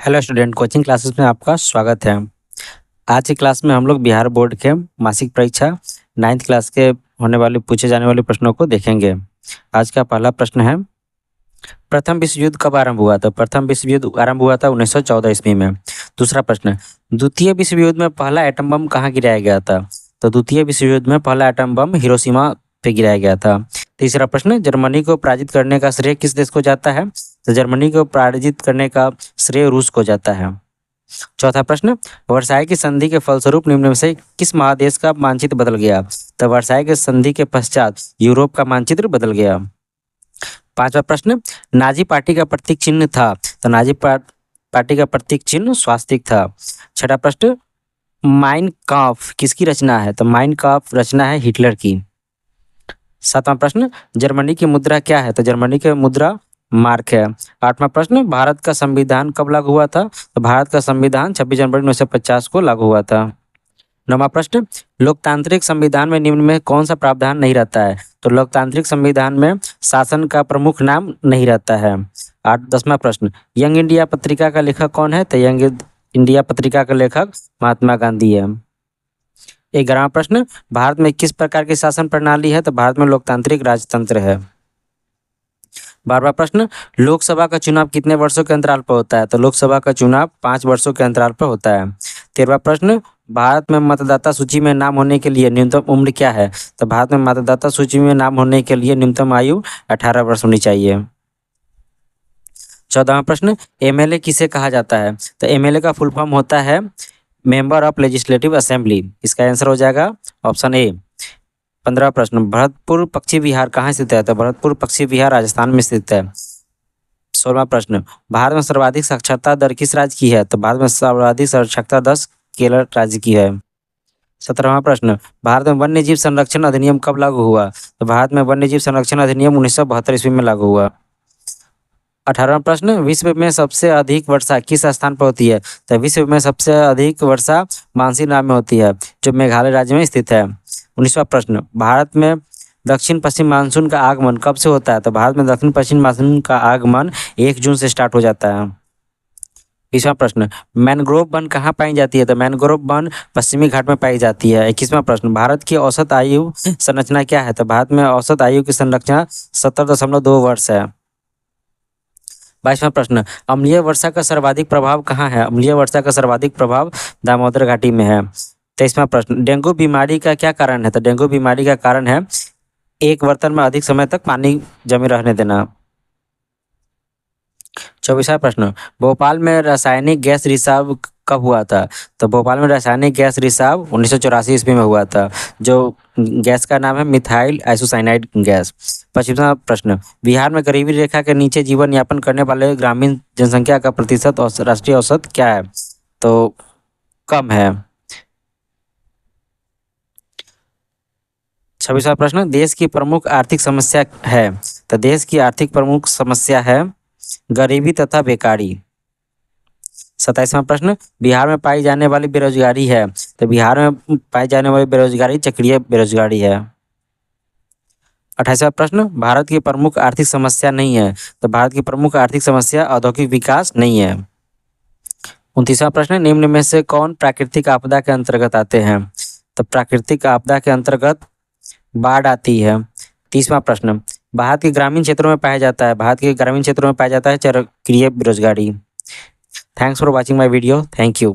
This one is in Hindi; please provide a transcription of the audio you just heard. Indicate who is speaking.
Speaker 1: हेलो स्टूडेंट, कोचिंग क्लासेस में आपका स्वागत है। आज की क्लास में हम लोग बिहार बोर्ड के मासिक परीक्षा 9th क्लास के होने वाले पूछे जाने वाले प्रश्नों को देखेंगे। आज का पहला प्रश्न है, प्रथम विश्व युद्ध कब आरंभ हुआ था? प्रथम विश्व युद्ध आरंभ हुआ था 1914 ईस्वी में। दूसरा प्रश्न, द्वितीय विश्व युद्ध में पहला एटम बम कहाँ गिराया गया था? तो द्वितीय विश्व युद्ध में पहला एटम बम हिरोशिमा पे गिराया गया था। तीसरा प्रश्न, जर्मनी को पराजित करने का श्रेय किस देश को जाता है? तो जर्मनी को पराजित करने का श्रेय रूस को जाता है। चौथा प्रश्न, वर्साई की संधि के फलस्वरूप निम्न में से किस महादेश का मानचित्र बदल गया? तो वर्साई की संधि के पश्चात यूरोप का मानचित्र बदल गया। पांचवा प्रश्न, नाजी पार्टी का प्रतीक चिन्ह था? तो नाजी पार्टी का प्रतीक चिन्ह स्वास्तिक था। छठा प्रश्न, माइन काम्फ किसकी रचना है? तो माइन काम्फ रचना है हिटलर की। सातवां प्रश्न, जर्मनी की मुद्रा क्या है? तो जर्मनी की मुद्रा मार्क है। आठवां प्रश्न, भारत का संविधान कब लागू हुआ था? तो भारत का संविधान 26 जनवरी 1950 को लागू हुआ था। नौवां प्रश्न, लोकतांत्रिक संविधान में निम्न में कौन सा प्रावधान नहीं रहता है? तो लोकतांत्रिक संविधान में शासन का प्रमुख नाम नहीं रहता है। 10वां प्रश्न, यंग इंडिया पत्रिका का लेखक कौन है? तो यंग इंडिया पत्रिका का लेखक महात्मा गांधी है। 11वां प्रश्न, भारत में किस प्रकार की शासन प्रणाली है? तो भारत में लोकतांत्रिक राजतंत्र है। 12वां प्रश्न, लोकसभा का चुनाव कितने वर्षों के अंतराल पर होता है? तो लोकसभा का चुनाव 5 वर्षों के अंतराल पर होता है। 13वां प्रश्न, भारत में मतदाता सूची में नाम होने के लिए न्यूनतम उम्र क्या है? तो भारत में मतदाता सूची में नाम होने के लिए न्यूनतम आयु 18 वर्ष होनी चाहिए। 14वां प्रश्न, एमएलए किसे कहा जाता है? तो एमएलए का फुल फॉर्म होता है मेंबर ऑफ लेजिस्लेटिव असेंबली। इसका आंसर हो जाएगा ऑप्शन ए। 15वां प्रश्न, भरतपुर पक्षी विहार कहाँ स्थित है? तो भरतपुर पक्षी विहार राजस्थान में स्थित है। 16वां प्रश्न, भारत में सर्वाधिक साक्षरता दर किस राज्य की है? तो भारत में सर्वाधिक साक्षरता दर केरल राज्य की है। 17वां प्रश्न, भारत में वन्य जीव संरक्षण अधिनियम कब लागू हुआ? तो भारत में वन्य जीव संरक्षण अधिनियम 1972 ईस्वी में लागू हुआ। 18वां प्रश्न, विश्व में सबसे अधिक वर्षा किस स्थान पर होती है? तो विश्व में सबसे अधिक वर्षा मानसी नाम में होती है, जो मेघालय राज्य में स्थित है। 19वां प्रश्न, भारत में दक्षिण पश्चिम मानसून का आगमन कब से होता है? तो भारत में दक्षिण पश्चिम मानसून का आगमन 1 जून से स्टार्ट हो जाता है। 20वां प्रश्न, मैनग्रोव वन कहाँ पाई जाती है? तो मैनग्रोव वन पश्चिमी घाट में पाई जाती है। 21वां प्रश्न, भारत की औसत आयु संरचना क्या है? तो भारत में औसत आयु की संरचना 70.2 वर्ष है। 22वां प्रश्न, अम्लीय वर्षा का सर्वाधिक प्रभाव कहाँ है? अम्लीय वर्षा का सर्वाधिक प्रभाव दामोदर घाटी में है। 23वां प्रश्न, डेंगू बीमारी का क्या कारण है? तो डेंगू बीमारी का कारण है एक बर्तन में अधिक समय तक पानी जमे रहने देना। 24वां प्रश्न, भोपाल में रासायनिक गैस रिसाव कब हुआ था? तो भोपाल में रासायनिक गैस रिसाव 1984 ईस्वी में हुआ था, जो गैस का नाम है मिथाइल आइसोसाइनाइड गैस। 25वां प्रश्न, बिहार में गरीबी रेखा के नीचे जीवन यापन करने वाले ग्रामीण जनसंख्या का प्रतिशत राष्ट्रीय औसत क्या है? तो कम है। 26वां प्रश्न, देश की प्रमुख आर्थिक समस्या है? तो देश की आर्थिक प्रमुख समस्या है गरीबी तथा बेकारी। 27वां प्रश्न, बिहार में पाई जाने वाली बेरोजगारी है? तो बिहार में पाई जाने वाली बेरोजगारी चक्रीय बेरोजगारी है। 28वां प्रश्न, भारत की प्रमुख आर्थिक समस्या नहीं है? तो भारत की प्रमुख आर्थिक समस्या औद्योगिक विकास नहीं है। 29वां प्रश्न, निम्न में से कौन प्राकृतिक आपदा के अंतर्गत आते हैं? तो प्राकृतिक आपदा के अंतर्गत बाढ़ आती है। 30वां प्रश्न, भारत के ग्रामीण क्षेत्रों में पाया जाता है? भारत के ग्रामीण क्षेत्रों में पाया जाता है चक्रीय बेरोजगारी। Thanks for watching my video. Thank you.